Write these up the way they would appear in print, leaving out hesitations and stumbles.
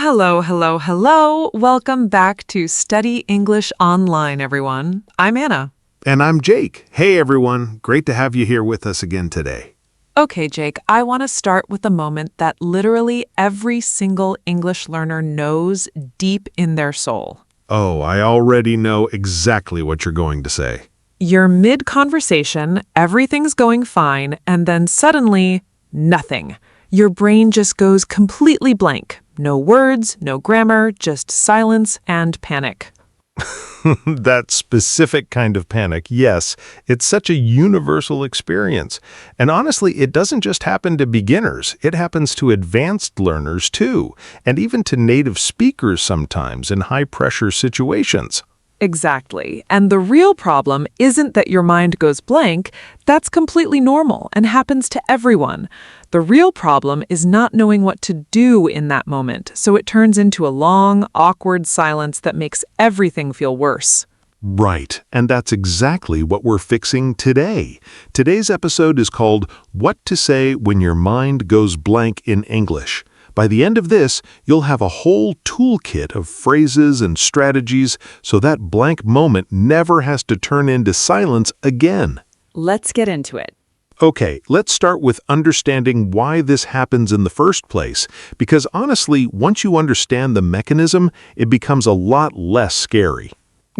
Hello, hello, hello. Welcome back to Study English Online, everyone. I'm Anna. And I'm Jake. Hey, everyone. Great to have you here with us again today. Okay, Jake, I want to start with a moment that literally every single English learner knows deep in their soul. Oh, I already know exactly what you're going to say. You're mid-conversation, everything's going fine, and then suddenly, nothing. Your brain just goes completely blank. No words, no grammar, just silence and panic. That specific kind of panic, yes, it's such a universal experience. And honestly, it doesn't just happen to beginners. It happens to advanced learners too, and even to native speakers sometimes in high-pressure situations. Exactly. And the real problem isn't that your mind goes blank. That's completely normal and happens to everyone. The real problem is not knowing what to do in that moment, so it turns into a long, awkward silence that makes everything feel worse. Right, and that's exactly what we're fixing today. Today's episode is called What to Say When Your Mind Goes Blank in English. By the end of this, you'll have a whole toolkit of phrases and strategies so that blank moment never has to turn into silence again. Let's get into it. Okay, let's start with understanding why this happens in the first place, because honestly, once you understand the mechanism, it becomes a lot less scary.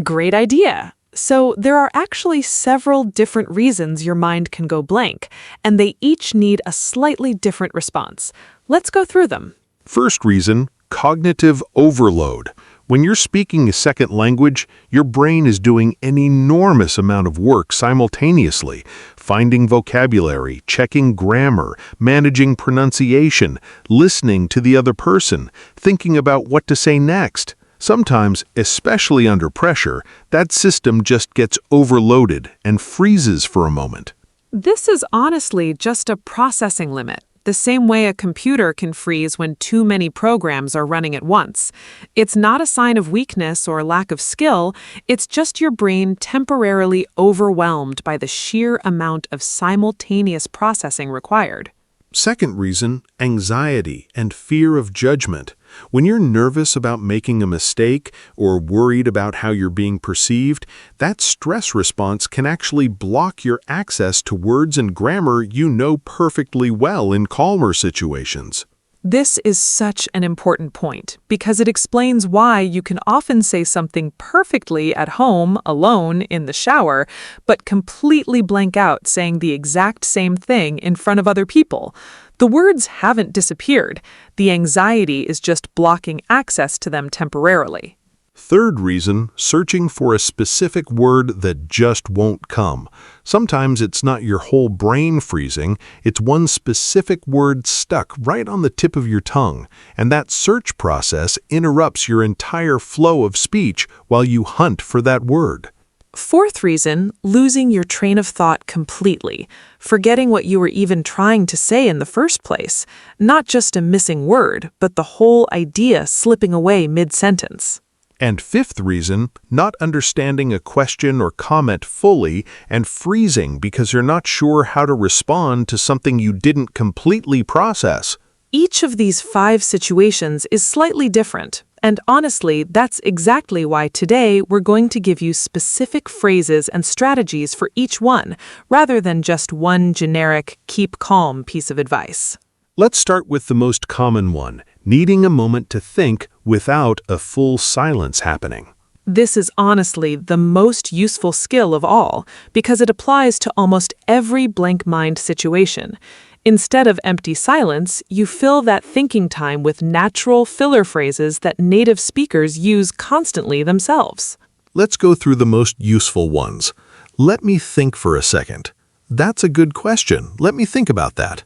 Great idea. So there are actually several different reasons your mind can go blank, and they each need a slightly different response. Let's go through them. First reason, cognitive overload. When you're speaking a second language, your brain is doing an enormous amount of work simultaneously, finding vocabulary, checking grammar, managing pronunciation, listening to the other person, thinking about what to say next. Sometimes, especially under pressure, that system just gets overloaded and freezes for a moment. This is honestly just a processing limit, the same way a computer can freeze when too many programs are running at once. It's not a sign of weakness or lack of skill, it's just your brain temporarily overwhelmed by the sheer amount of simultaneous processing required. Second reason, anxiety and fear of judgment. When you're nervous about making a mistake or worried about how you're being perceived, that stress response can actually block your access to words and grammar you know perfectly well in calmer situations. This is such an important point because it explains why you can often say something perfectly at home, alone, in the shower, but completely blank out saying the exact same thing in front of other people. The words haven't disappeared. The anxiety is just blocking access to them temporarily. Third reason, searching for a specific word that just won't come. Sometimes it's not your whole brain freezing, it's one specific word stuck right on the tip of your tongue, and that search process interrupts your entire flow of speech while you hunt for that word. Fourth reason, losing your train of thought completely, forgetting what you were even trying to say in the first place. Not just a missing word, but the whole idea slipping away mid-sentence. And fifth reason, not understanding a question or comment fully and freezing because you're not sure how to respond to something you didn't completely process. Each of these 5 situations is slightly different, and honestly, that's exactly why today we're going to give you specific phrases and strategies for each one, rather than just one generic, keep calm piece of advice. Let's start with the most common one, needing a moment to think without a full silence happening. This is honestly the most useful skill of all because it applies to almost every blank mind situation. Instead of empty silence, you fill that thinking time with natural filler phrases that native speakers use constantly themselves. Let's go through the most useful ones. Let me think for a second. That's a good question. Let me think about that.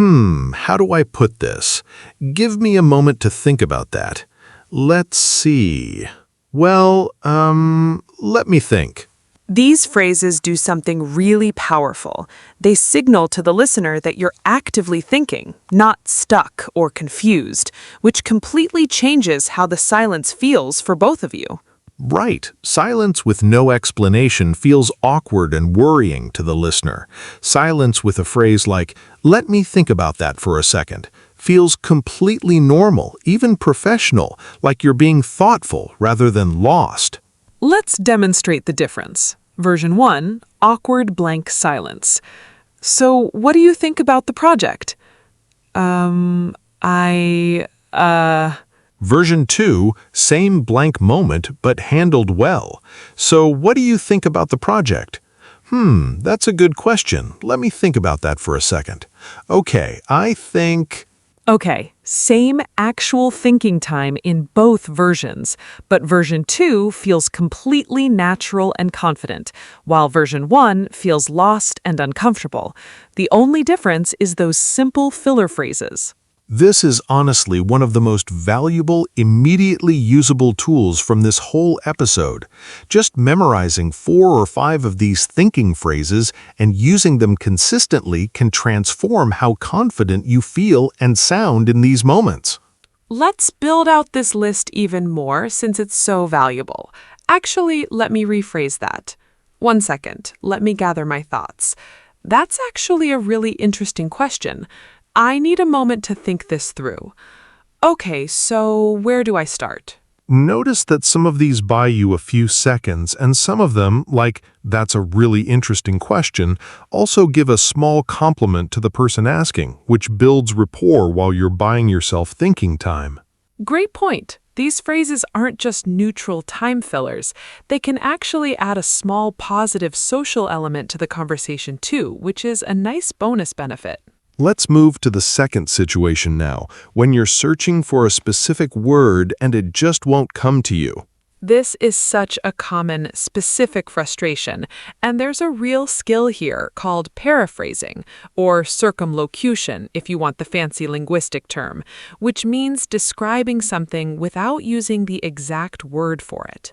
How do I put this? Give me a moment to think about that. Let's see. Well, let me think. These phrases do something really powerful. They signal to the listener that you're actively thinking, not stuck or confused, which completely changes how the silence feels for both of you. Right. Silence with no explanation feels awkward and worrying to the listener. Silence with a phrase like, "Let me think about that for a second," feels completely normal, even professional, like you're being thoughtful rather than lost. Let's demonstrate the difference. Version 1, awkward blank silence. So, what do you think about the project? Version 2, same blank moment, but handled well. So what do you think about the project? That's a good question. Let me think about that for a second. Okay, I think... Okay, same actual thinking time in both versions, but version 2 feels completely natural and confident, while version 1 feels lost and uncomfortable. The only difference is those simple filler phrases. This is honestly one of the most valuable, immediately usable tools from this whole episode. Just memorizing 4 or 5 of these thinking phrases and using them consistently can transform how confident you feel and sound in these moments. Let's build out this list even more since it's so valuable. Actually, let me rephrase that. 1 second, let me gather my thoughts. That's actually a really interesting question. I need a moment to think this through. Okay, so where do I start? Notice that some of these buy you a few seconds, and some of them, like, "That's a really interesting question," also give a small compliment to the person asking, which builds rapport while you're buying yourself thinking time. Great point. These phrases aren't just neutral time fillers. They can actually add a small positive social element to the conversation too, which is a nice bonus benefit. Let's move to the second situation now, when you're searching for a specific word and it just won't come to you. This is such a common, specific frustration, and there's a real skill here called paraphrasing, or circumlocution if you want the fancy linguistic term, which means describing something without using the exact word for it.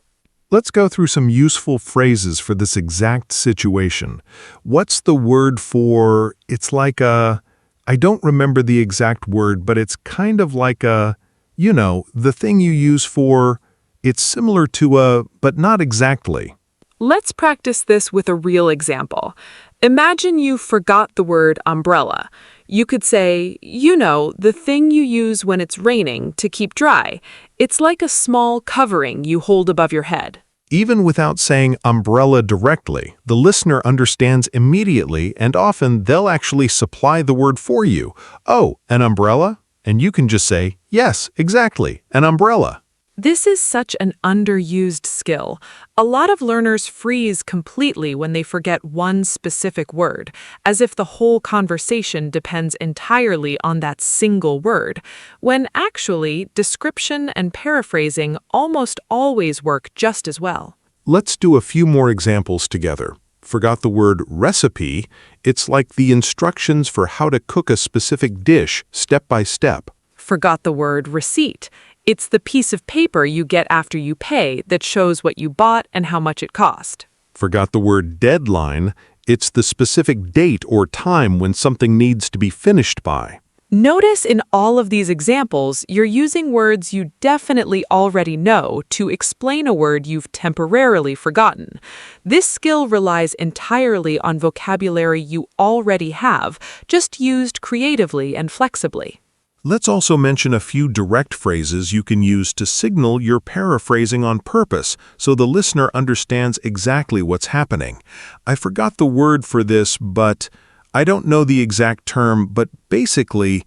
Let's go through some useful phrases for this exact situation. What's the word for, it's like a, I don't remember the exact word, but it's kind of like a, the thing you use for, it's similar to a, but not exactly. Let's practice this with a real example. Imagine you forgot the word umbrella. You could say, the thing you use when it's raining to keep dry. It's like a small covering you hold above your head. Even without saying umbrella directly, the listener understands immediately, and often they'll actually supply the word for you. "Oh, an umbrella?" And you can just say, "Yes, exactly, an umbrella." This is such an underused skill. A lot of learners freeze completely when they forget one specific word, as if the whole conversation depends entirely on that single word, when actually description and paraphrasing almost always work just as well. Let's do a few more examples together. Forgot the word recipe? It's like the instructions for how to cook a specific dish, step by step. Forgot the word receipt. It's the piece of paper you get after you pay that shows what you bought and how much it cost. Forgot the word deadline? It's the specific date or time when something needs to be finished by. Notice in all of these examples, you're using words you definitely already know to explain a word you've temporarily forgotten. This skill relies entirely on vocabulary you already have, just used creatively and flexibly. Let's also mention a few direct phrases you can use to signal you're paraphrasing on purpose so the listener understands exactly what's happening. I forgot the word for this, but I don't know the exact term, but basically,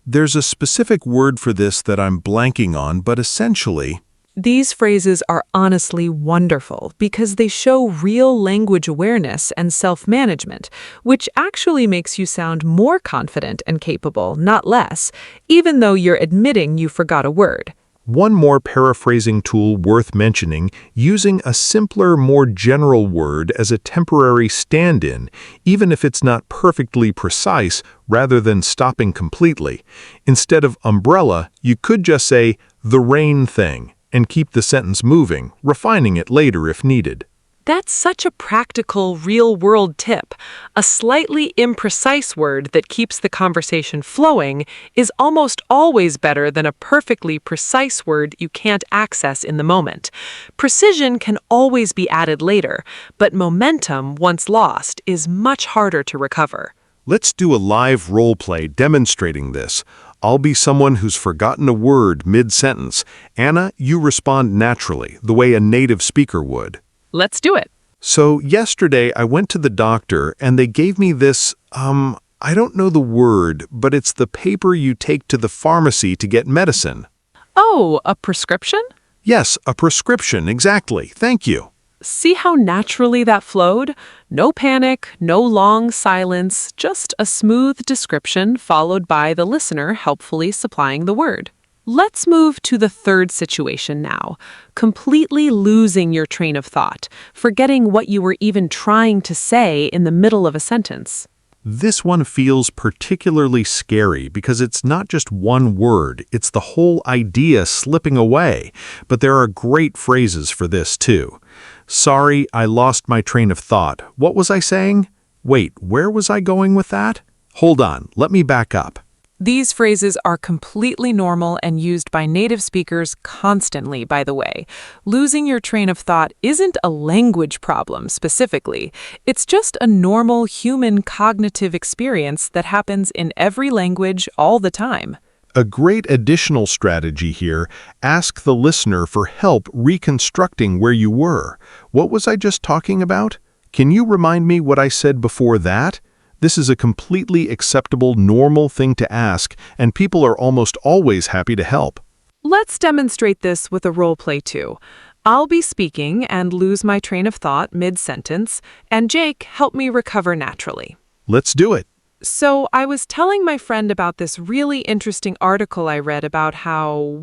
there's a specific word for this that I'm blanking on, but essentially... These phrases are honestly wonderful because they show real language awareness and self-management, which actually makes you sound more confident and capable, not less, even though you're admitting you forgot a word. One more paraphrasing tool worth mentioning, using a simpler, more general word as a temporary stand-in, even if it's not perfectly precise, rather than stopping completely. Instead of umbrella, you could just say the rain thing, and keep the sentence moving, refining it later if needed. That's such a practical, real-world tip. A slightly imprecise word that keeps the conversation flowing is almost always better than a perfectly precise word you can't access in the moment. Precision can always be added later, but momentum, once lost, is much harder to recover. Let's do a live role play demonstrating this. I'll be someone who's forgotten a word mid-sentence. Anna, you respond naturally, the way a native speaker would. Let's do it. So yesterday I went to the doctor and they gave me this, I don't know the word, but it's the paper you take to the pharmacy to get medicine. Oh, a prescription? Yes, a prescription, exactly. Thank you. See how naturally that flowed? No panic, no long silence, just a smooth description followed by the listener helpfully supplying the word. Let's move to the third situation now. Completely losing your train of thought, forgetting what you were even trying to say in the middle of a sentence. This one feels particularly scary because it's not just one word, it's the whole idea slipping away. But there are great phrases for this too. Sorry, I lost my train of thought. What was I saying? Wait, where was I going with that? Hold on, let me back up. These phrases are completely normal and used by native speakers constantly, by the way. Losing your train of thought isn't a language problem specifically. It's just a normal human cognitive experience that happens in every language all the time. A great additional strategy here, ask the listener for help reconstructing where you were. What was I just talking about? Can you remind me what I said before that? This is a completely acceptable, normal thing to ask, and people are almost always happy to help. Let's demonstrate this with a role play too. I'll be speaking and lose my train of thought mid-sentence, and Jake help me recover naturally. Let's do it. So I was telling my friend about this really interesting article I read about how,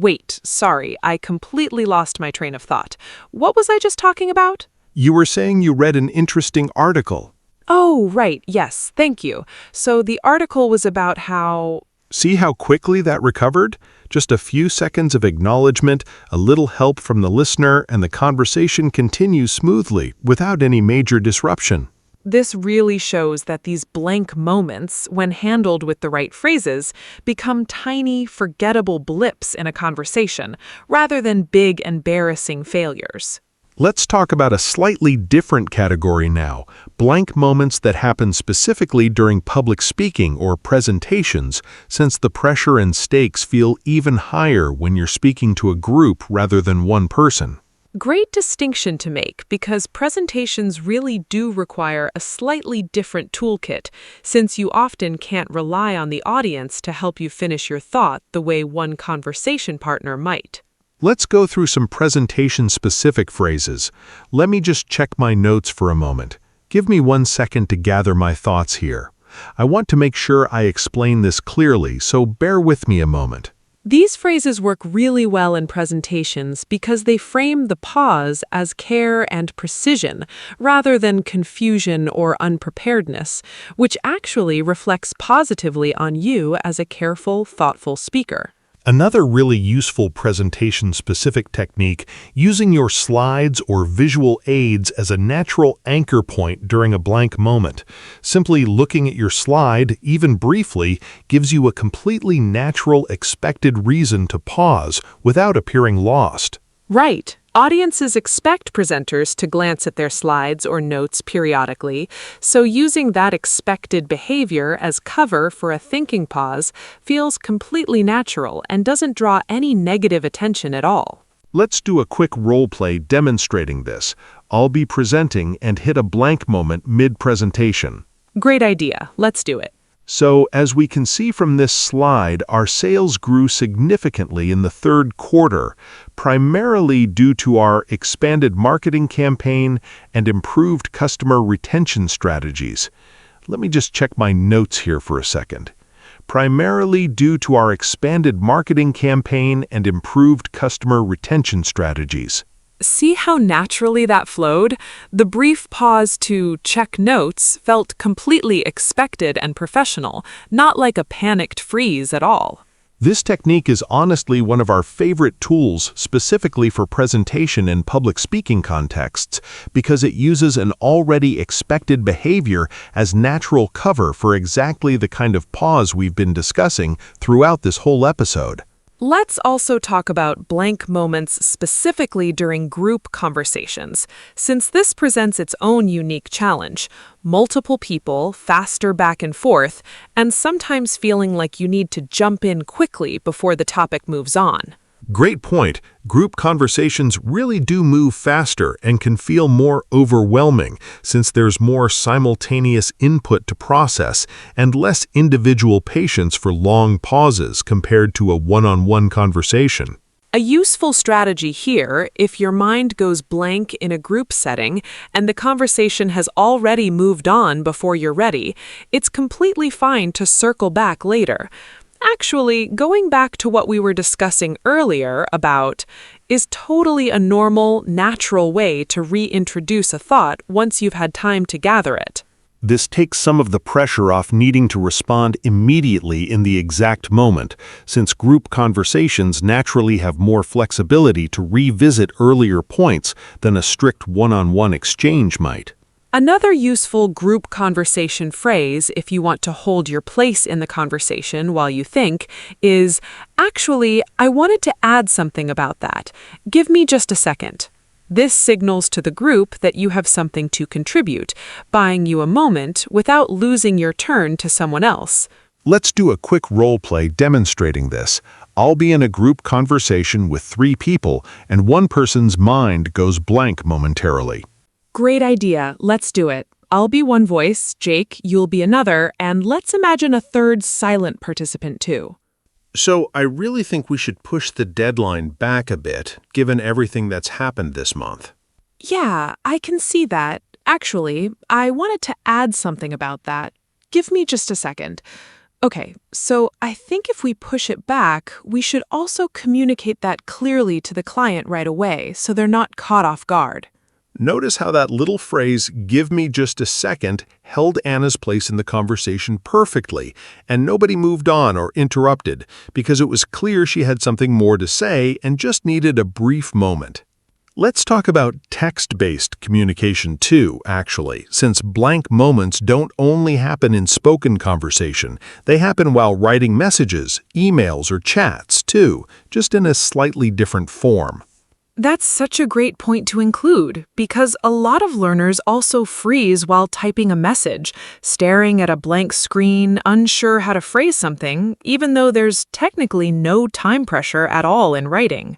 I completely lost my train of thought. What was I just talking about? You were saying you read an interesting article. Oh, right, yes, thank you. So the article was about how... See how quickly that recovered? Just a few seconds of acknowledgement, a little help from the listener, and the conversation continues smoothly, without any major disruption. This really shows that these blank moments, when handled with the right phrases, become tiny, forgettable blips in a conversation, rather than big, embarrassing failures. Let's talk about a slightly different category now, blank moments that happen specifically during public speaking or presentations, since the pressure and stakes feel even higher when you're speaking to a group rather than one person. Great distinction to make because presentations really do require a slightly different toolkit, since you often can't rely on the audience to help you finish your thought the way one conversation partner might. Let's go through some presentation-specific phrases. Let me just check my notes for a moment. Give me 1 second to gather my thoughts here. I want to make sure I explain this clearly, so bear with me a moment. These phrases work really well in presentations because they frame the pause as care and precision rather than confusion or unpreparedness, which actually reflects positively on you as a careful, thoughtful speaker. Another really useful presentation-specific technique, using your slides or visual aids as a natural anchor point during a blank moment. Simply looking at your slide, even briefly, gives you a completely natural, expected reason to pause without appearing lost. Right. Audiences expect presenters to glance at their slides or notes periodically, so using that expected behavior as cover for a thinking pause feels completely natural and doesn't draw any negative attention at all. Let's do a quick role play demonstrating this. I'll be presenting and hit a blank moment mid-presentation. Great idea. Let's do it. So, as we can see from this slide, our sales grew significantly in the third quarter, primarily due to our expanded marketing campaign and improved customer retention strategies. Let me just check my notes here for a second. Primarily due to our expanded marketing campaign and improved customer retention strategies. See how naturally that flowed? The brief pause to check notes felt completely expected and professional, not like a panicked freeze at all. This technique is honestly one of our favorite tools specifically for presentation and public speaking contexts because it uses an already expected behavior as natural cover for exactly the kind of pause we've been discussing throughout this whole episode. Let's also talk about blank moments specifically during group conversations, since this presents its own unique challenge. Multiple people, faster back and forth, and sometimes feeling like you need to jump in quickly before the topic moves on. Great point. Group conversations really do move faster and can feel more overwhelming since there's more simultaneous input to process and less individual patience for long pauses compared to a one-on-one conversation. A useful strategy here, if your mind goes blank in a group setting and the conversation has already moved on before you're ready, it's completely fine to circle back later. Actually, going back to what we were discussing earlier about is totally a normal, natural way to reintroduce a thought once you've had time to gather it. This takes some of the pressure off needing to respond immediately in the exact moment, since group conversations naturally have more flexibility to revisit earlier points than a strict one-on-one exchange might. Another useful group conversation phrase, if you want to hold your place in the conversation while you think, is, "Actually, I wanted to add something about that. Give me just a second." This signals to the group that you have something to contribute, buying you a moment without losing your turn to someone else. Let's do a quick role play demonstrating this. I'll be in a group conversation with 3 people, and one person's mind goes blank momentarily. Great idea. Let's do it. I'll be one voice, Jake, you'll be another, and let's imagine a third silent participant too. So I really think we should push the deadline back a bit, given everything that's happened this month. Yeah, I can see that. Actually, I wanted to add something about that. Give me just a second. Okay, so I think if we push it back, we should also communicate that clearly to the client right away so they're not caught off guard. Notice how that little phrase, "give me just a second," held Anna's place in the conversation perfectly, and nobody moved on or interrupted, because it was clear she had something more to say and just needed a brief moment. Let's talk about text-based communication too, actually, since blank moments don't only happen in spoken conversation. They happen while writing messages, emails, or chats too, just in a slightly different form. That's such a great point to include, because a lot of learners also freeze while typing a message, staring at a blank screen, unsure how to phrase something, even though there's technically no time pressure at all in writing.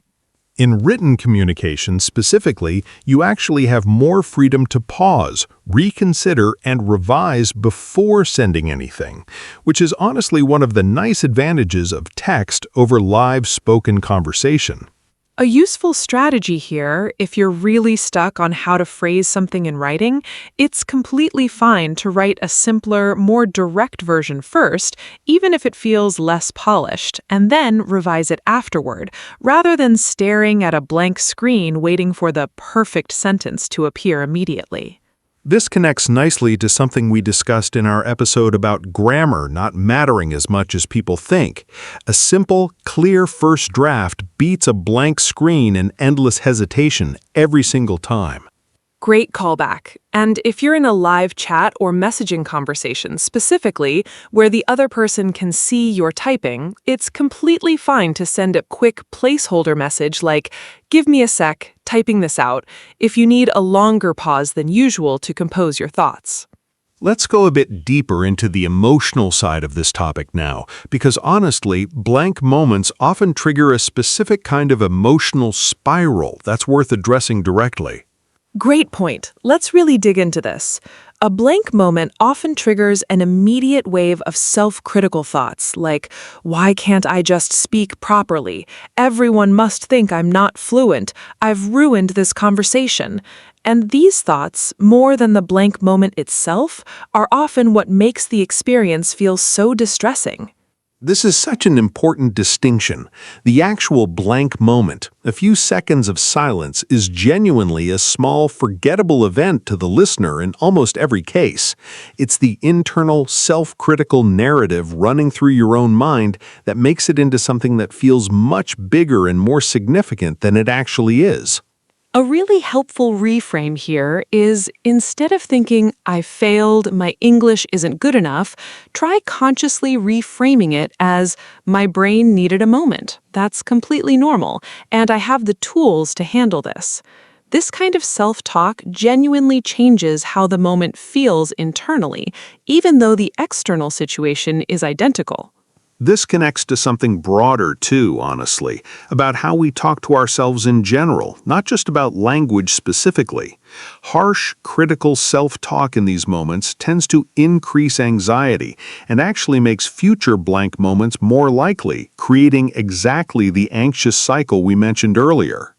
In written communication specifically, you actually have more freedom to pause, reconsider, and revise before sending anything, which is honestly one of the nice advantages of text over live spoken conversation. A useful strategy here, if you're really stuck on how to phrase something in writing, it's completely fine to write a simpler, more direct version first, even if it feels less polished, and then revise it afterward, rather than staring at a blank screen waiting for the perfect sentence to appear immediately. This connects nicely to something we discussed in our episode about grammar not mattering as much as people think. A simple, clear first draft beats a blank screen and endless hesitation every single time. Great callback. And if you're in a live chat or messaging conversation specifically, where the other person can see you're typing, it's completely fine to send a quick placeholder message like, "Give me a sec, typing this out," if you need a longer pause than usual to compose your thoughts. Let's go a bit deeper into the emotional side of this topic now, because honestly, blank moments often trigger a specific kind of emotional spiral that's worth addressing directly. Great point. Let's really dig into this. A blank moment often triggers an immediate wave of self-critical thoughts, like, "Why can't I just speak properly? Everyone must think I'm not fluent. I've ruined this conversation." And these thoughts, more than the blank moment itself, are often what makes the experience feel so distressing. This is such an important distinction. The actual blank moment, a few seconds of silence, is genuinely a small, forgettable event to the listener in almost every case. It's the internal, self-critical narrative running through your own mind that makes it into something that feels much bigger and more significant than it actually is. A really helpful reframe here is instead of thinking, I failed, my English isn't good enough, try consciously reframing it as, my brain needed a moment. That's completely normal, and I have the tools to handle this. This kind of self-talk genuinely changes how the moment feels internally, even though the external situation is identical. This connects to something broader too, honestly, about how we talk to ourselves in general, not just about language specifically. Harsh, critical self-talk in these moments tends to increase anxiety and actually makes future blank moments more likely, creating exactly the anxious cycle we mentioned earlier.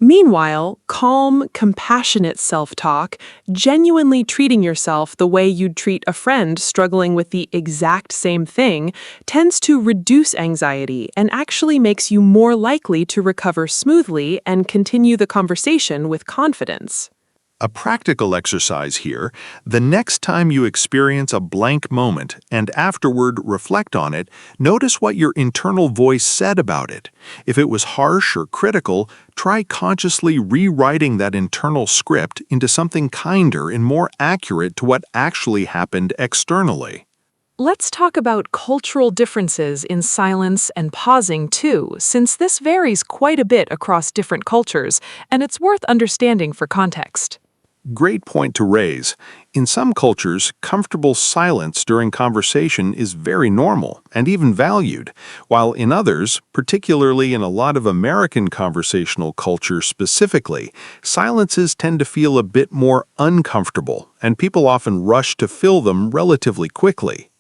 Meanwhile, calm, compassionate self-talk, genuinely treating yourself the way you'd treat a friend struggling with the exact same thing, tends to reduce anxiety and actually makes you more likely to recover smoothly and continue the conversation with confidence. A practical exercise here: the next time you experience a blank moment and afterward reflect on it, notice what your internal voice said about it. If it was harsh or critical, try consciously rewriting that internal script into something kinder and more accurate to what actually happened externally. Let's talk about cultural differences in silence and pausing too, since this varies quite a bit across different cultures, and it's worth understanding for context. Great point to raise. In some cultures, comfortable silence during conversation is very normal and even valued, while in others, particularly in a lot of American conversational culture specifically, silences tend to feel a bit more uncomfortable, and people often rush to fill them relatively quickly.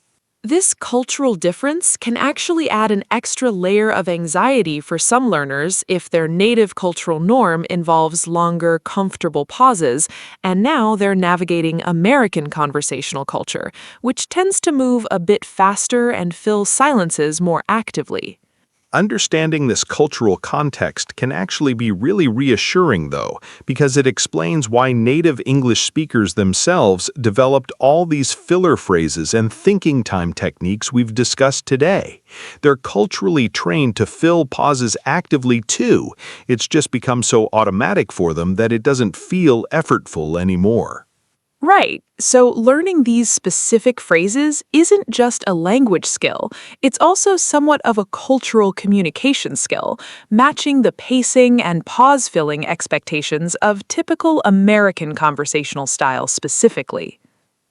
This cultural difference can actually add an extra layer of anxiety for some learners if their native cultural norm involves longer, comfortable pauses, and now they're navigating American conversational culture, which tends to move a bit faster and fill silences more actively. Understanding this cultural context can actually be really reassuring, though, because it explains why native English speakers themselves developed all these filler phrases and thinking time techniques we've discussed today. They're culturally trained to fill pauses actively, too. It's just become so automatic for them that it doesn't feel effortful anymore. Right. So learning these specific phrases isn't just a language skill. It's also somewhat of a cultural communication skill, matching the pacing and pause-filling expectations of typical American conversational style specifically.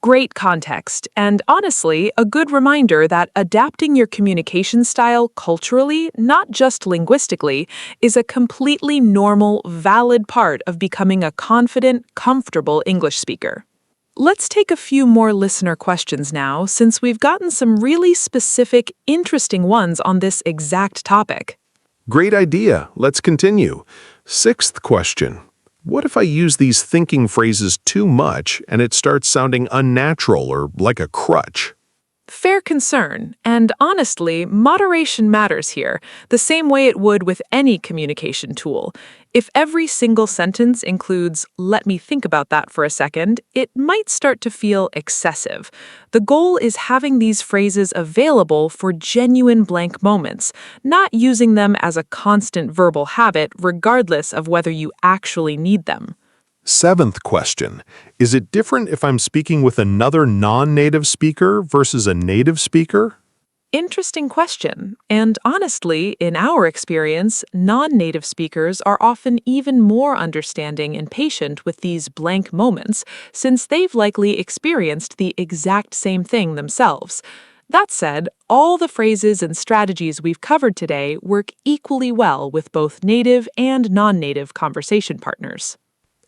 Great context, and honestly, a good reminder that adapting your communication style culturally, not just linguistically, is a completely normal, valid part of becoming a confident, comfortable English speaker. Let's take a few more listener questions now, since we've gotten some really specific, interesting ones on this exact topic. Great idea. Let's continue. Sixth question. What if I use these thinking phrases too much and it starts sounding unnatural or like a crutch? Fair concern, and honestly, moderation matters here, the same way it would with any communication tool. If every single sentence includes, let me think about that for a second, it might start to feel excessive. The goal is having these phrases available for genuine blank moments, not using them as a constant verbal habit regardless of whether you actually need them. Seventh question. Is it different if I'm speaking with another non-native speaker versus a native speaker? Interesting question. And honestly, in our experience, non-native speakers are often even more understanding and patient with these blank moments, since they've likely experienced the exact same thing themselves. That said, all the phrases and strategies we've covered today work equally well with both native and non-native conversation partners.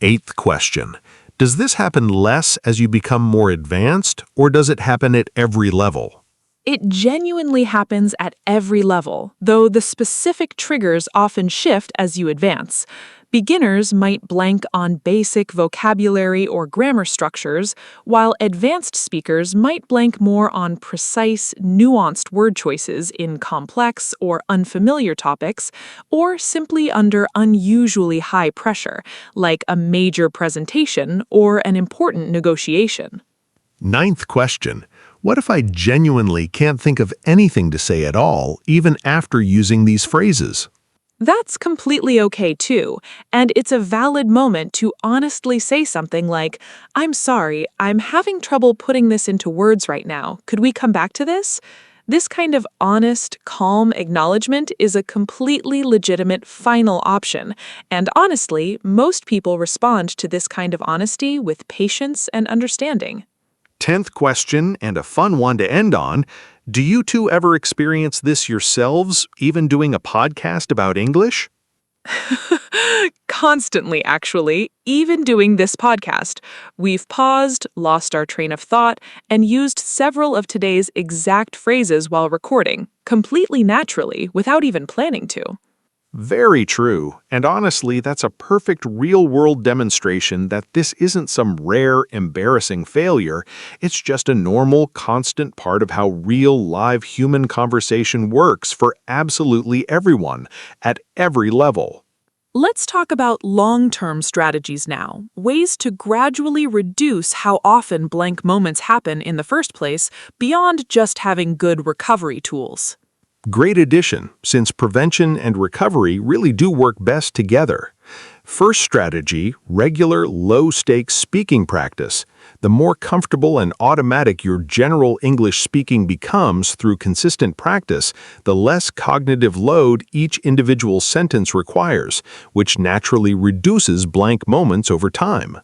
Eighth question. Does this happen less as you become more advanced, or does it happen at every level? It genuinely happens at every level, though the specific triggers often shift as you advance. Beginners might blank on basic vocabulary or grammar structures, while advanced speakers might blank more on precise, nuanced word choices in complex or unfamiliar topics, or simply under unusually high pressure, like a major presentation or an important negotiation. Ninth question. What if I genuinely can't think of anything to say at all, even after using these phrases? That's completely okay too, and it's a valid moment to honestly say something like, "I'm sorry, I'm having trouble putting this into words right now. Could we come back to this?" This kind of honest, calm acknowledgement is a completely legitimate final option, and honestly, most people respond to this kind of honesty with patience and understanding. 10th question, and a fun one to end on. Do you two ever experience this yourselves, even doing a podcast about English? Constantly, actually, even doing this podcast. We've paused, lost our train of thought, and used several of today's exact phrases while recording, completely naturally, without even planning to. Very true, and honestly, that's a perfect real-world demonstration that this isn't some rare, embarrassing failure. It's just a normal, constant part of how real, live human conversation works for absolutely everyone, at every level. Let's talk about long-term strategies now, ways to gradually reduce how often blank moments happen in the first place, beyond just having good recovery tools. Great addition, since prevention and recovery really do work best together. First strategy, regular low-stakes speaking practice. The more comfortable and automatic your general English speaking becomes through consistent practice, the less cognitive load each individual sentence requires, which naturally reduces blank moments over time.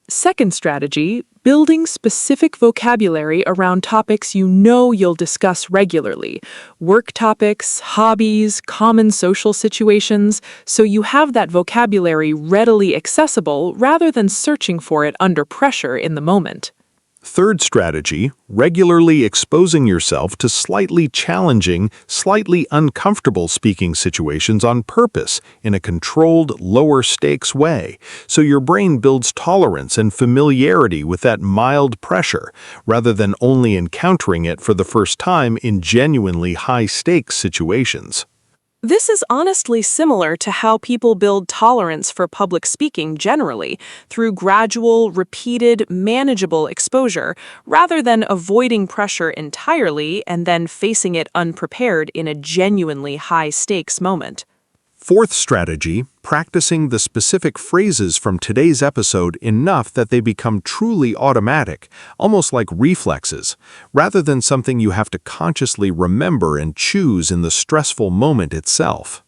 Second strategy, building specific vocabulary around topics you know you'll discuss regularly. Work topics, hobbies, common social situations, so you have that vocabulary readily accessible rather than searching for it under pressure in the moment. Third strategy, regularly exposing yourself to slightly challenging, slightly uncomfortable speaking situations on purpose in a controlled, lower-stakes way, so your brain builds tolerance and familiarity with that mild pressure, rather than only encountering it for the first time in genuinely high-stakes situations. This is honestly similar to how people build tolerance for public speaking generally, through gradual, repeated, manageable exposure, rather than avoiding pressure entirely and then facing it unprepared in a genuinely high-stakes moment. Fourth strategy, practicing the specific phrases from today's episode enough that they become truly automatic, almost like reflexes, rather than something you have to consciously remember and choose in the stressful moment itself.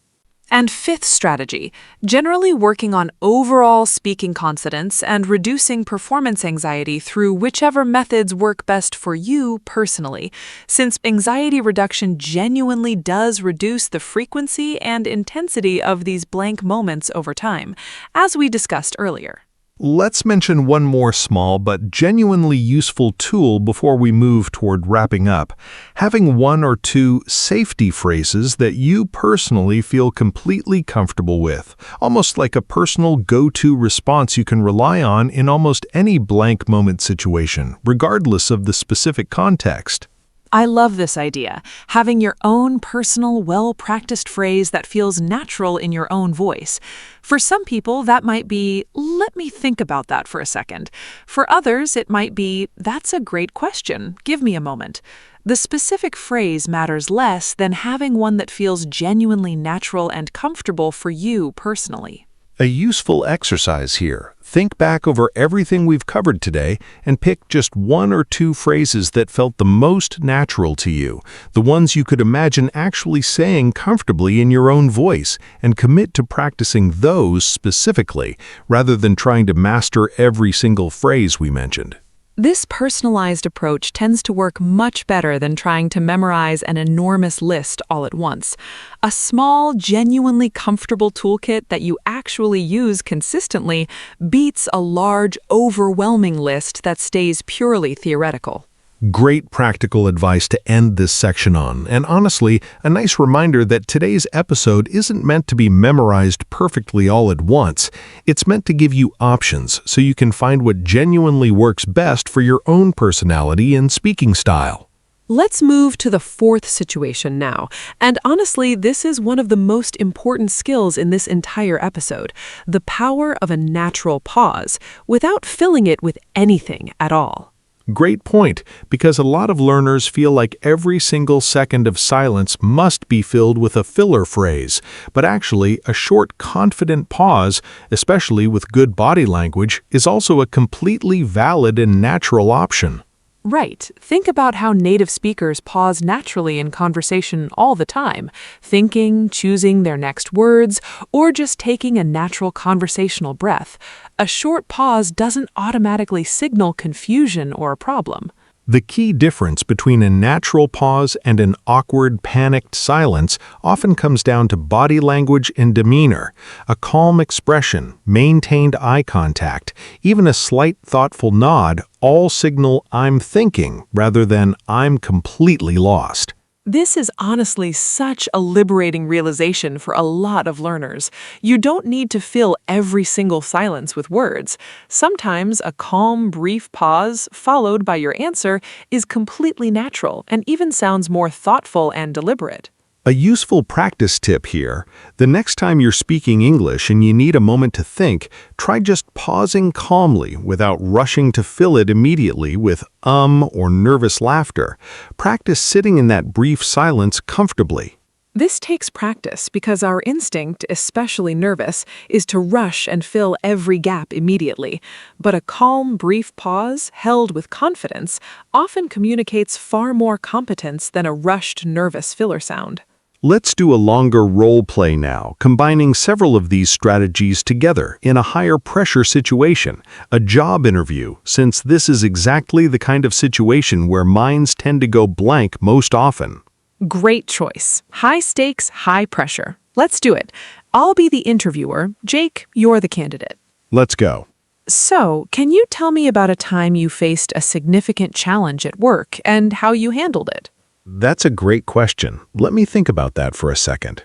And fifth strategy, generally working on overall speaking confidence and reducing performance anxiety through whichever methods work best for you personally, since anxiety reduction genuinely does reduce the frequency and intensity of these blank moments over time, as we discussed earlier. Let's mention one more small but genuinely useful tool before we move toward wrapping up. Having one or two safety phrases that you personally feel completely comfortable with, almost like a personal go-to response you can rely on in almost any blank moment situation, regardless of the specific context. I love this idea, having your own personal, well-practiced phrase that feels natural in your own voice. For some people, that might be, "Let me think about that for a second." For others, it might be, "That's a great question. Give me a moment." The specific phrase matters less than having one that feels genuinely natural and comfortable for you personally. A useful exercise here. Think back over everything we've covered today and pick just one or two phrases that felt the most natural to you, the ones you could imagine actually saying comfortably in your own voice, and commit to practicing those specifically, rather than trying to master every single phrase we mentioned. This personalized approach tends to work much better than trying to memorize an enormous list all at once. A small, genuinely comfortable toolkit that you actually use consistently beats a large, overwhelming list that stays purely theoretical. Great practical advice to end this section on, and honestly, a nice reminder that today's episode isn't meant to be memorized perfectly all at once. It's meant to give you options so you can find what genuinely works best for your own personality and speaking style. Let's move to the fourth situation now. And honestly, this is one of the most important skills in this entire episode, the power of a natural pause, without filling it with anything at all. Great point, because a lot of learners feel like every single second of silence must be filled with a filler phrase, but actually a short, confident pause, especially with good body language, is also a completely valid and natural option. Right. Think about how native speakers pause naturally in conversation all the time, thinking, choosing their next words, or just taking a natural conversational breath. A short pause doesn't automatically signal confusion or a problem. The key difference between a natural pause and an awkward, panicked silence often comes down to body language and demeanor. A calm expression, maintained eye contact, even a slight thoughtful nod all signal "I'm thinking" rather than "I'm completely lost." This is honestly such a liberating realization for a lot of learners. You don't need to fill every single silence with words. Sometimes a calm, brief pause, followed by your answer, is completely natural and even sounds more thoughtful and deliberate. A useful practice tip here: the next time you're speaking English and you need a moment to think, try just pausing calmly without rushing to fill it immediately with or nervous laughter. Practice sitting in that brief silence comfortably. This takes practice because our instinct, especially nervous, is to rush and fill every gap immediately. But a calm, brief pause, held with confidence, often communicates far more competence than a rushed, nervous filler sound. Let's do a longer role play now, combining several of these strategies together in a higher pressure situation, a job interview, since this is exactly the kind of situation where minds tend to go blank most often. Great choice. High stakes, high pressure. Let's do it. I'll be the interviewer. Jake, you're the candidate. Let's go. So, can you tell me about a time you faced a significant challenge at work and how you handled it? That's a great question. Let me think about that for a second.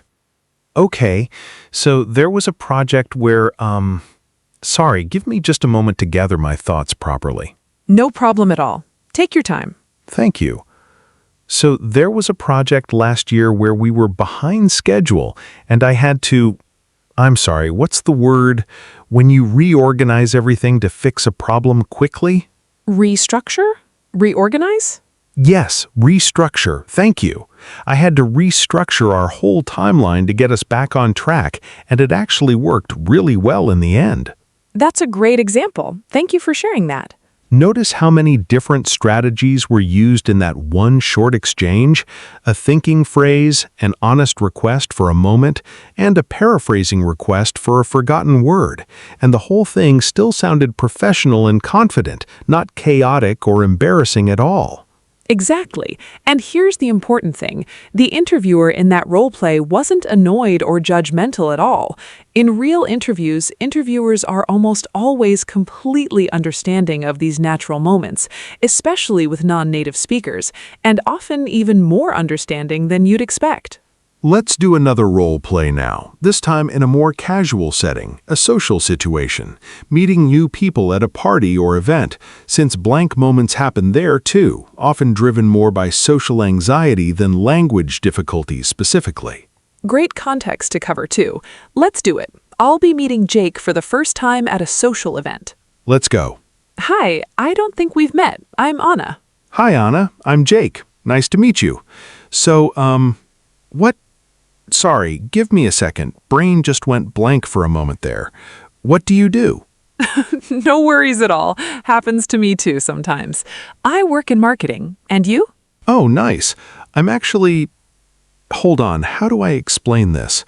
Okay, so there was a project where, sorry, give me just a moment to gather my thoughts properly. No problem at all. Take your time. Thank you. So there was a project last year where we were behind schedule, and I had to, I'm sorry, what's the word when you reorganize everything to fix a problem quickly? Restructure? Reorganize? Yes, restructure. Thank you. I had to restructure our whole timeline to get us back on track, and it actually worked really well in the end. That's a great example. Thank you for sharing that. Notice how many different strategies were used in that one short exchange: a thinking phrase, an honest request for a moment, and a paraphrasing request for a forgotten word. And the whole thing still sounded professional and confident, not chaotic or embarrassing at all. Exactly. And here's the important thing. The interviewer in that role play wasn't annoyed or judgmental at all. In real interviews, interviewers are almost always completely understanding of these natural moments, especially with non-native speakers, and often even more understanding than you'd expect. Let's do another role play now, this time in a more casual setting, a social situation, meeting new people at a party or event, since blank moments happen there too, often driven more by social anxiety than language difficulties specifically. Great context to cover too. Let's do it. I'll be meeting Jake for the first time at a social event. Let's go. Hi, I don't think we've met. I'm Anna. Hi, Anna. I'm Jake. Nice to meet you. So, what? Sorry, give me a second. Brain just went blank for a moment there. What do you do? No worries at all. Happens to me too sometimes. I work in marketing. And you? Oh, nice. I'm actually... Hold on, how do I explain this?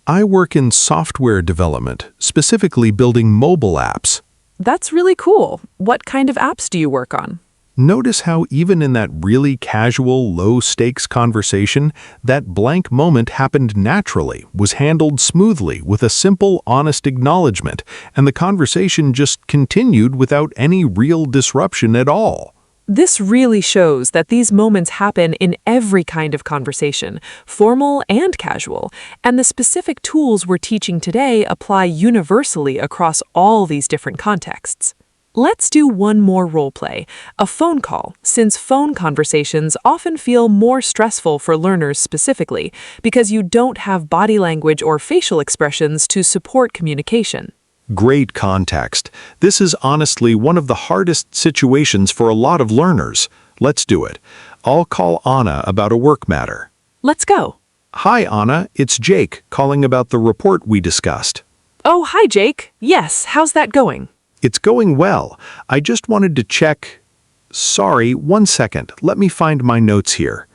I work in software development, specifically building mobile apps. That's really cool. What kind of apps do you work on? Notice how even in that really casual, low-stakes conversation, that blank moment happened naturally, was handled smoothly with a simple, honest acknowledgement, and the conversation just continued without any real disruption at all. This really shows that these moments happen in every kind of conversation, formal and casual, and the specific tools we're teaching today apply universally across all these different contexts. Let's do one more role play, a phone call, since phone conversations often feel more stressful for learners specifically because you don't have body language or facial expressions to support communication. Great context. This is honestly one of the hardest situations for a lot of learners. Let's do it. I'll call Anna about a work matter. Let's go. Hi, Anna. It's Jake calling about the report we discussed. Oh, hi, Jake. Yes, how's that going? It's going well. I just wanted to check. Sorry, 1 second. Let me find my notes here.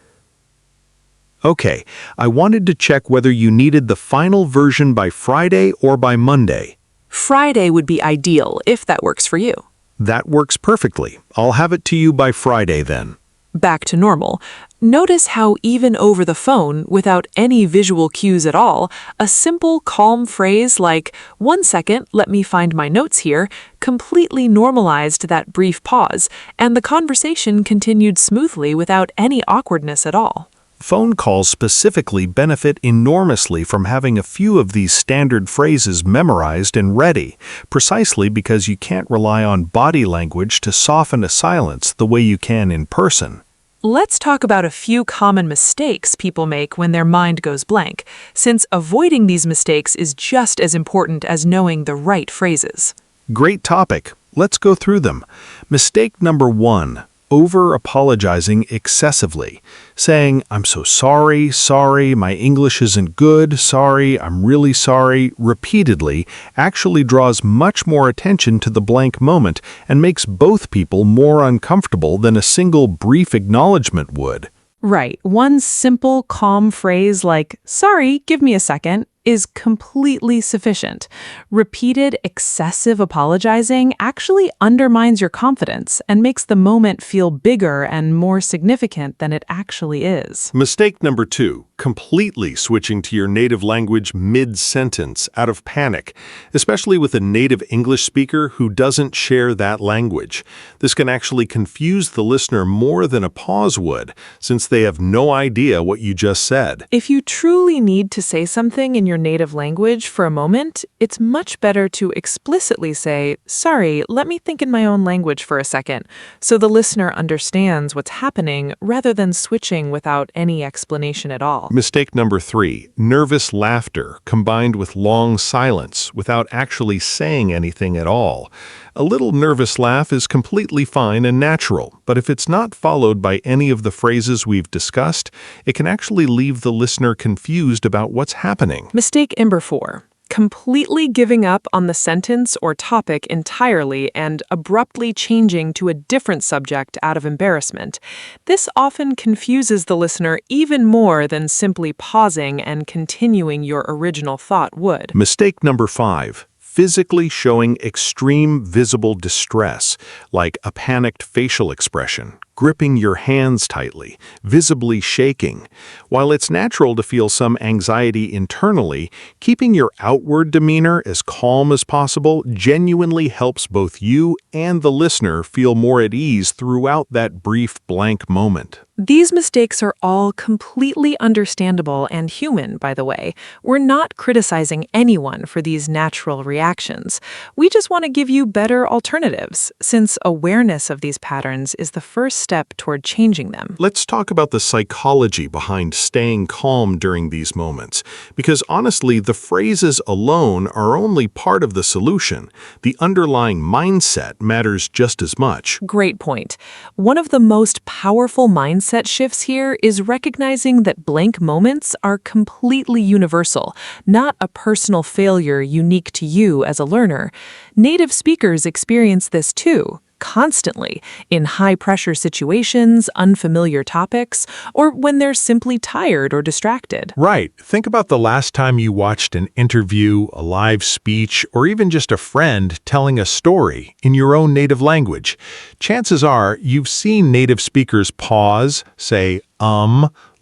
Okay, I wanted to check whether you needed the final version by Friday or by Monday. Friday would be ideal, if that works for you. That works perfectly. I'll have it to you by Friday then. Back to normal. Notice how even over the phone, without any visual cues at all, a simple, calm phrase like, 1 second, let me find my notes here, completely normalized that brief pause, and the conversation continued smoothly without any awkwardness at all. Phone calls specifically benefit enormously from having a few of these standard phrases memorized and ready, precisely because you can't rely on body language to soften a silence the way you can in person. Let's talk about a few common mistakes people make when their mind goes blank, since avoiding these mistakes is just as important as knowing the right phrases. Great topic. Let's go through them. Mistake number 1. Over-apologizing excessively. Saying, I'm so sorry, my English isn't good, sorry, I'm really sorry, repeatedly actually draws much more attention to the blank moment and makes both people more uncomfortable than a single brief acknowledgement would. Right. One simple, calm phrase like, sorry, give me a second, is completely sufficient. Repeated, excessive apologizing actually undermines your confidence and makes the moment feel bigger and more significant than it actually is. Mistake number 2. Completely switching to your native language mid-sentence out of panic, especially with a native English speaker who doesn't share that language. This can actually confuse the listener more than a pause would, since they have no idea what you just said. If you truly need to say something in your native language for a moment, it's much better to explicitly say, sorry, let me think in my own language for a second, so the listener understands what's happening rather than switching without any explanation at all. Mistake number 3. Nervous laughter combined with long silence without actually saying anything at all. A little nervous laugh is completely fine and natural, but if it's not followed by any of the phrases we've discussed, it can actually leave the listener confused about what's happening. Mistake number 4. Completely giving up on the sentence or topic entirely and abruptly changing to a different subject out of embarrassment. This often confuses the listener even more than simply pausing and continuing your original thought would. Mistake number 5. Physically showing extreme visible distress, like a panicked facial expression, gripping your hands tightly, visibly shaking. While it's natural to feel some anxiety internally, keeping your outward demeanor as calm as possible genuinely helps both you and the listener feel more at ease throughout that brief blank moment. These mistakes are all completely understandable and human, by the way. We're not criticizing anyone for these natural reactions. We just want to give you better alternatives, since awareness of these patterns is the first step toward changing them. Let's talk about the psychology behind staying calm during these moments, because honestly, the phrases alone are only part of the solution. The underlying mindset matters just as much. Great point. One of the most powerful mindset shifts here is recognizing that blank moments are completely universal, not a personal failure unique to you as a learner. Native speakers experience this too, constantly, in high-pressure situations, unfamiliar topics, or when they're simply tired or distracted. Right. Think about the last time you watched an interview, a live speech, or even just a friend telling a story in your own native language. Chances are you've seen native speakers pause, say,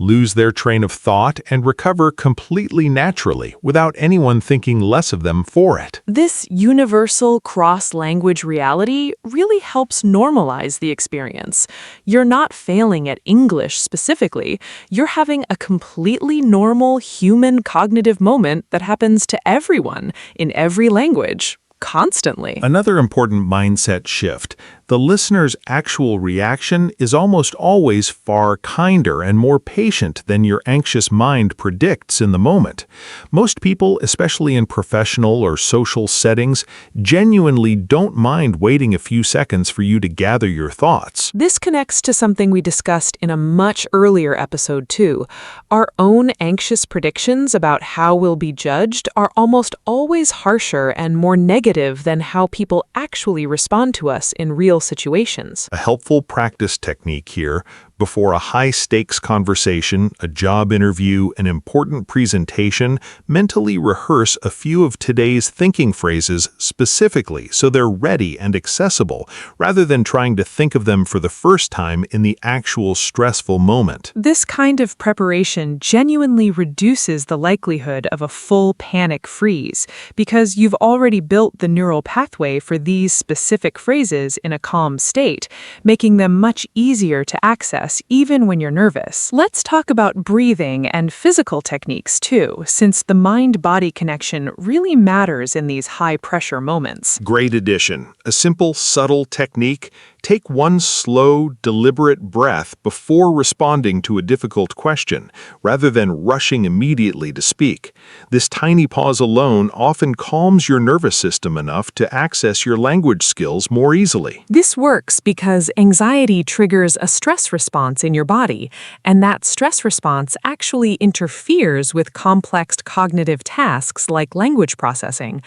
lose their train of thought, and recover completely naturally without anyone thinking less of them for it. This universal cross-language reality really helps normalize the experience. You're not failing at English specifically. You're having a completely normal human cognitive moment that happens to everyone in every language. Constantly. Another important mindset shift. the listener's actual reaction is almost always far kinder and more patient than your anxious mind predicts in the moment. Most people, especially in professional or social settings, genuinely don't mind waiting a few seconds for you to gather your thoughts. This connects to something we discussed in a much earlier episode, too. Our own anxious predictions about how we'll be judged are almost always harsher and more negative than how people actually respond to us in real situations. A helpful practice technique here: before a high-stakes conversation, a job interview, an important presentation, mentally rehearse a few of today's thinking phrases specifically so they're ready and accessible, rather than trying to think of them for the first time in the actual stressful moment. This kind of preparation genuinely reduces the likelihood of a full panic freeze because you've already built the neural pathway for these specific phrases in a calm state, making them much easier to access even when you're nervous. Let's talk about breathing and physical techniques too, since the mind-body connection really matters in these high-pressure moments. Great addition. A simple, subtle technique: take one slow, deliberate breath before responding to a difficult question, rather than rushing immediately to speak. This tiny pause alone often calms your nervous system enough to access your language skills more easily. This works because anxiety triggers a stress response in your body, and that stress response actually interferes with complex cognitive tasks like language processing.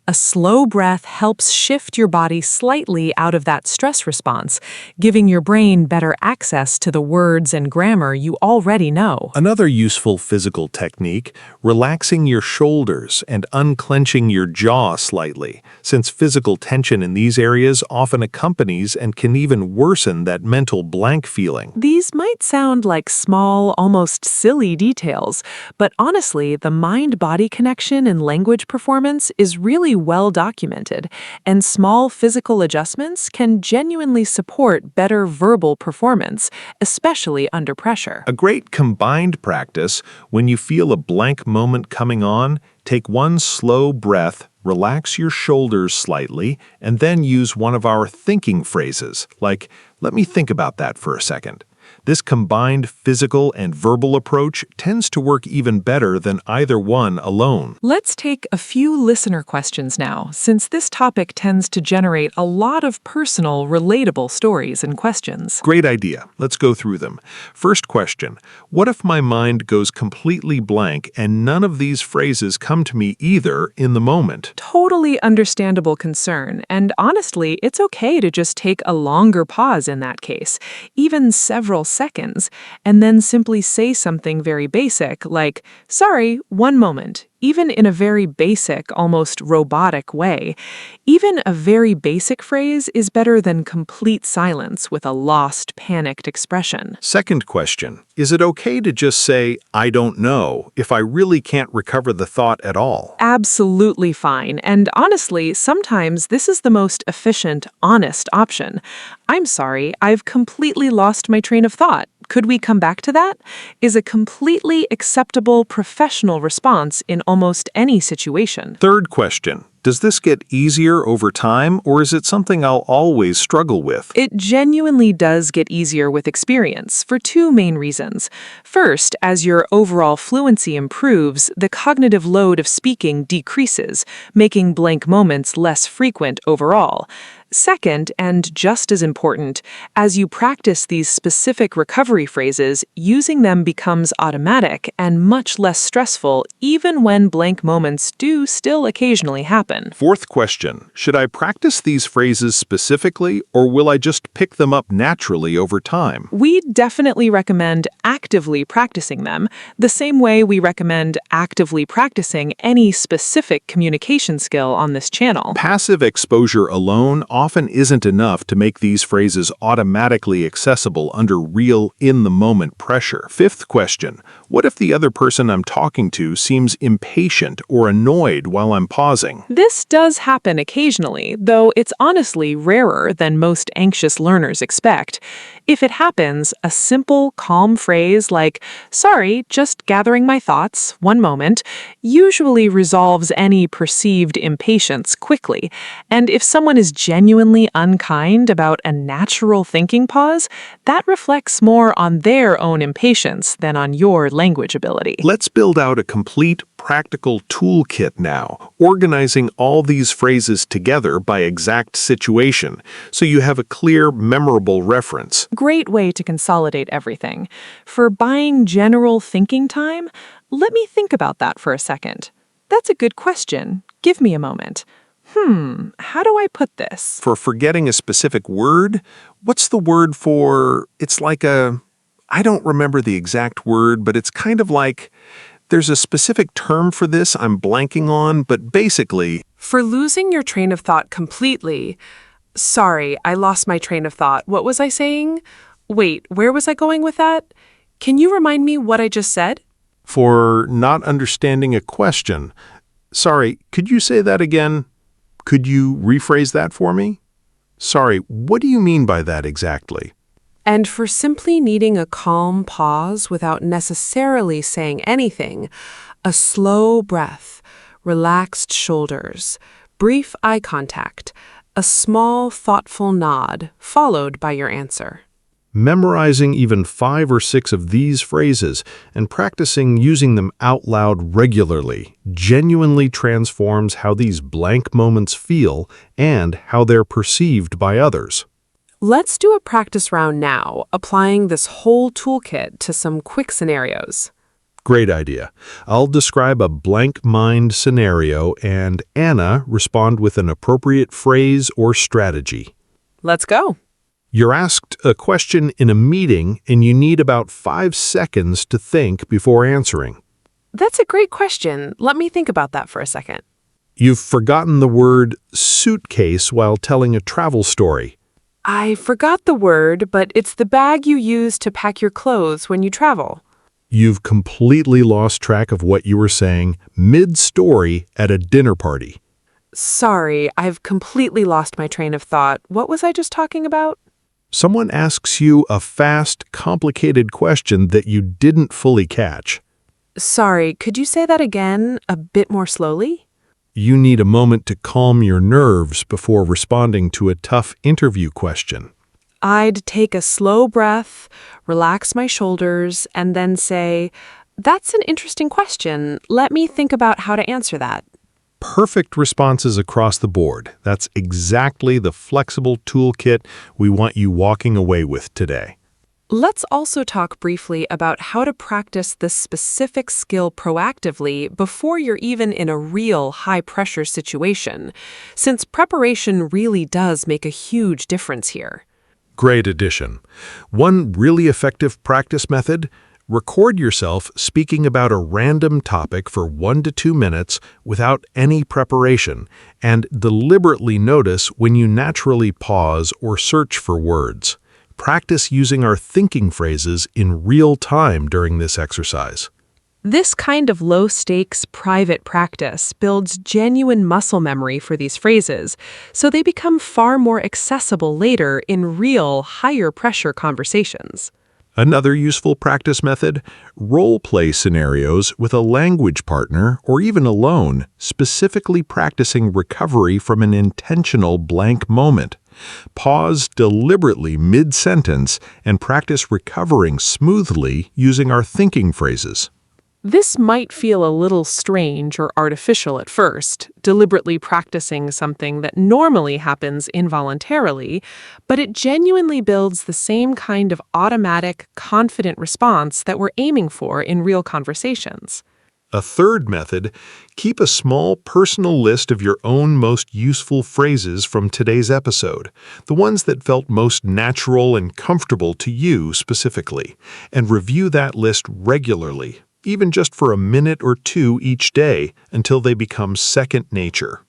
A slow breath helps shift your body slightly out of that stress response, giving your brain better access to the words and grammar you already know. Another useful physical technique: relaxing your shoulders and unclenching your jaw slightly, since physical tension in these areas often accompanies and can even worsen that mental blank feeling. These might sound like small, almost silly details, but honestly, the mind-body connection in language performance is really well documented, and small physical adjustments can genuinely support better verbal performance, especially under pressure. A great combined practice: when you feel a blank moment coming on, take one slow breath, relax your shoulders slightly, and then use one of our thinking phrases, like, "Let me think about that for a second." This combined physical and verbal approach tends to work even better than either one alone. Let's take a few listener questions now, since this topic tends to generate a lot of personal, relatable stories and questions. Great idea. Let's go through them. First question: what if my mind goes completely blank and none of these phrases come to me either in the moment? Totally understandable concern, and honestly, it's okay to just take a longer pause in that case, even several seconds, and then simply say something very basic like, "Sorry, one moment," even in a very basic, almost robotic way. Even a very basic phrase is better than complete silence with a lost, panicked expression. Second question: is it okay to just say, "I don't know," if I really can't recover the thought at all? Absolutely fine, and honestly, sometimes this is the most efficient, honest option. "I'm sorry, I've completely lost my train of thought. Could we come back to that?" is a completely acceptable professional response in almost any situation. Third question: does this get easier over time, or is it something I'll always struggle with? It genuinely does get easier with experience for two main reasons. First, as your overall fluency improves, the cognitive load of speaking decreases, making blank moments less frequent overall. Second, and just as important, as you practice these specific recovery phrases, using them becomes automatic and much less stressful, even when blank moments do still occasionally happen. Fourth question: should I practice these phrases specifically, or will I just pick them up naturally over time? We definitely recommend actively practicing them, the same way we recommend actively practicing any specific communication skill on this channel. Passive exposure alone often isn't enough to make these phrases automatically accessible under real, in-the-moment pressure. Fifth question: What if the other person I'm talking to seems impatient or annoyed while I'm pausing? This does happen occasionally, though it's honestly rarer than most anxious learners expect. If it happens, a simple, calm phrase like, "Sorry, just gathering my thoughts, one moment," usually resolves any perceived impatience quickly. And if someone is genuinely unkind about a natural thinking pause, that reflects more on their own impatience than on your language ability. Let's build out a complete, practical toolkit now, organizing all these phrases together by exact situation, so you have a clear, memorable reference. Great way to consolidate everything. For buying general thinking time, let me think about that for a second. That's a good question. Give me a moment. How do I put this? For forgetting a specific word, what's the word for, it's like I don't remember the exact word, but it's kind of like, there's a specific term for this I'm blanking on, but basically, For losing your train of thought completely. Sorry, I lost my train of thought. What was I saying? Wait, where was I going with that? Can you remind me what I just said? for not understanding a question. Sorry, could you say that again? Could you rephrase that for me? Sorry, what do you mean by that exactly? And for simply needing a calm pause without necessarily saying anything, a slow breath, relaxed shoulders, brief eye contact, a small, thoughtful nod, followed by your answer. Memorizing even 5 or 6 of these phrases and practicing using them out loud regularly genuinely transforms how these blank moments feel and how they're perceived by others. Let's do a practice round now, applying this whole toolkit to some quick scenarios. Great idea. I'll describe a blank mind scenario and Anna respond with an appropriate phrase or strategy. Let's go. You're asked a question in a meeting and you need about 5 seconds to think before answering. That's a great question. Let me think about that for a second. You've forgotten the word suitcase while telling a travel story. I forgot the word, but it's the bag you use to pack your clothes when you travel. You've completely lost track of what you were saying mid-story at a dinner party. Sorry, I've completely lost my train of thought. What was I just talking about? Someone asks you a fast, complicated question that you didn't fully catch. Sorry, could you say that again, a bit more slowly? You need a moment to calm your nerves before responding to a tough interview question. I'd take a slow breath, relax my shoulders, and then say, "That's an interesting question. Let me think about how to answer that." Perfect responses across the board. That's exactly the flexible toolkit we want you walking away with today. Let's also talk briefly about how to practice this specific skill proactively before you're even in a real high-pressure situation, since preparation really does make a huge difference here. Great addition. One really effective practice method: record yourself speaking about a random topic for 1 to 2 minutes without any preparation, and deliberately notice when you naturally pause or search for words. Practice using our thinking phrases in real time during this exercise. This kind of low-stakes, private practice builds genuine muscle memory for these phrases, so they become far more accessible later in real, higher-pressure conversations. Another useful practice method: role-play scenarios with a language partner or even alone, specifically practicing recovery from an intentional blank moment. Pause deliberately mid-sentence and practice recovering smoothly using our thinking phrases. This might feel a little strange or artificial at first, deliberately practicing something that normally happens involuntarily, but it genuinely builds the same kind of automatic, confident response that we're aiming for in real conversations. A third method: keep a small personal list of your own most useful phrases from today's episode, the ones that felt most natural and comfortable to you specifically, and review that list regularly, even just for a minute or two each day until they become second nature.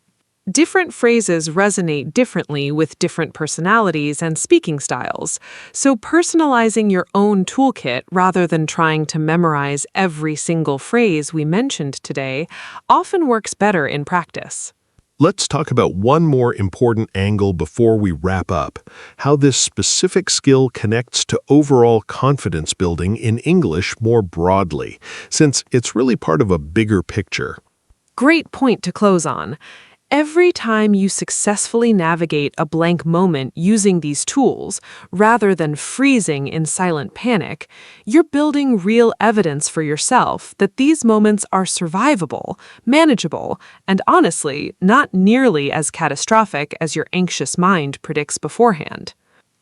Different phrases resonate differently with different personalities and speaking styles, so personalizing your own toolkit rather than trying to memorize every single phrase we mentioned today often works better in practice. Let's talk about one more important angle before we wrap up, how this specific skill connects to overall confidence building in English more broadly, since it's really part of a bigger picture. Great point to close on. Every time you successfully navigate a blank moment using these tools, rather than freezing in silent panic, you're building real evidence for yourself that these moments are survivable, manageable, and honestly, not nearly as catastrophic as your anxious mind predicts beforehand.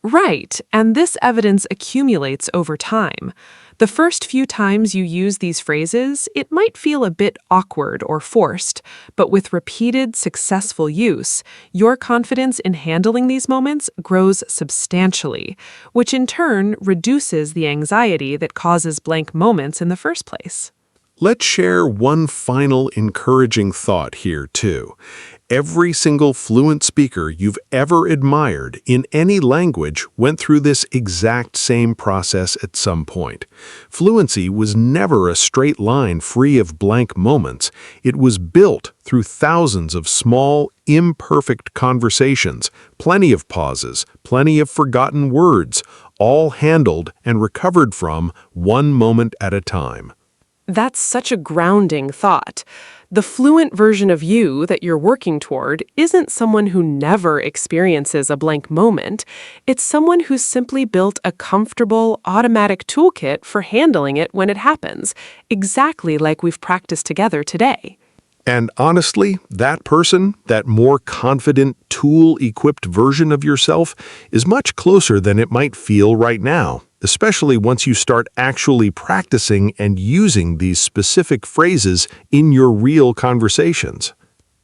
Right, and this evidence accumulates over time. The first few times you use these phrases, it might feel a bit awkward or forced, but with repeated, successful use, your confidence in handling these moments grows substantially, which in turn reduces the anxiety that causes blank moments in the first place. Let's share one final encouraging thought here, too. Every single fluent speaker you've ever admired in any language went through this exact same process at some point. Fluency was never a straight line free of blank moments. It was built through thousands of small, imperfect conversations, plenty of pauses, plenty of forgotten words, all handled and recovered from one moment at a time. That's such a grounding thought. The fluent version of you that you're working toward isn't someone who never experiences a blank moment. It's someone who's simply built a comfortable, automatic toolkit for handling it when it happens, exactly like we've practiced together today. And honestly, that person, that more confident, tool-equipped version of yourself, is much closer than it might feel right now, especially once you start actually practicing and using these specific phrases in your real conversations.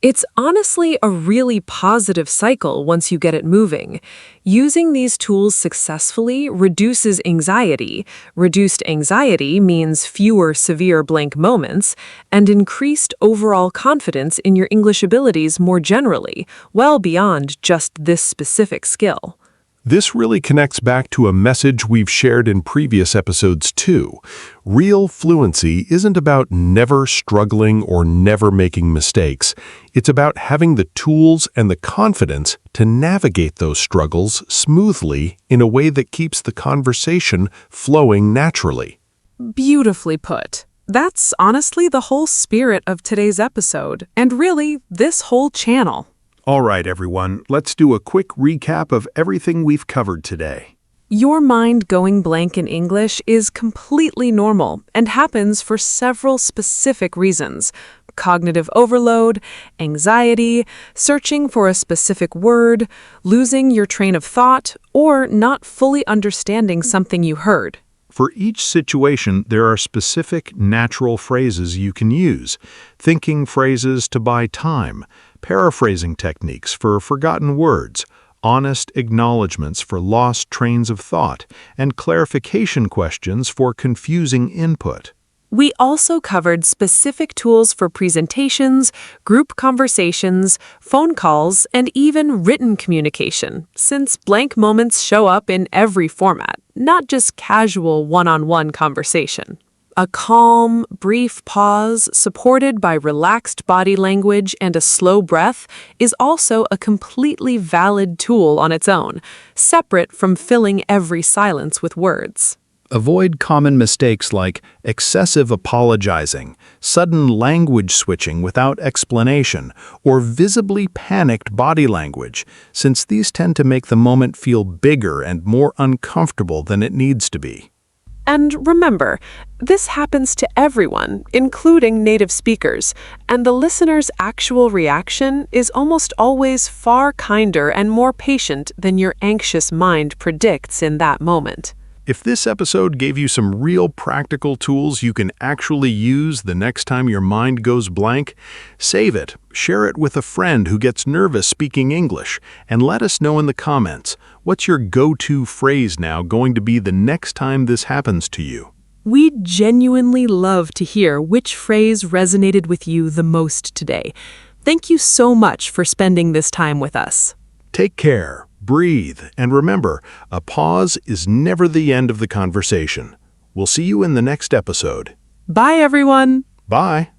It's honestly a really positive cycle once you get it moving. Using these tools successfully reduces anxiety. Reduced anxiety means fewer severe blank moments and increased overall confidence in your English abilities more generally, well beyond just this specific skill. This really connects back to a message we've shared in previous episodes too. Real fluency isn't about never struggling or never making mistakes. It's about having the tools and the confidence to navigate those struggles smoothly in a way that keeps the conversation flowing naturally. Beautifully put. That's honestly the whole spirit of today's episode, and really, this whole channel. All right, everyone, let's do a quick recap of everything we've covered today. Your mind going blank in English is completely normal and happens for several specific reasons: cognitive overload, anxiety, searching for a specific word, losing your train of thought, or not fully understanding something you heard. For each situation, there are specific natural phrases you can use. Thinking phrases to buy time, paraphrasing techniques for forgotten words, honest acknowledgments for lost trains of thought, and clarification questions for confusing input. We also covered specific tools for presentations, group conversations, phone calls, and even written communication, since blank moments show up in every format, not just casual one-on-one conversation. A calm, brief pause supported by relaxed body language and a slow breath is also a completely valid tool on its own, separate from filling every silence with words. Avoid common mistakes like excessive apologizing, sudden language switching without explanation, or visibly panicked body language, since these tend to make the moment feel bigger and more uncomfortable than it needs to be. And remember, this happens to everyone, including native speakers, and the listener's actual reaction is almost always far kinder and more patient than your anxious mind predicts in that moment. If this episode gave you some real practical tools you can actually use the next time your mind goes blank, save it, share it with a friend who gets nervous speaking English, and let us know in the comments, what's your go-to phrase now going to be the next time this happens to you? We genuinely love to hear which phrase resonated with you the most today. Thank you so much for spending this time with us. Take care, breathe, and remember, a pause is never the end of the conversation. We'll see you in the next episode. Bye, everyone. Bye.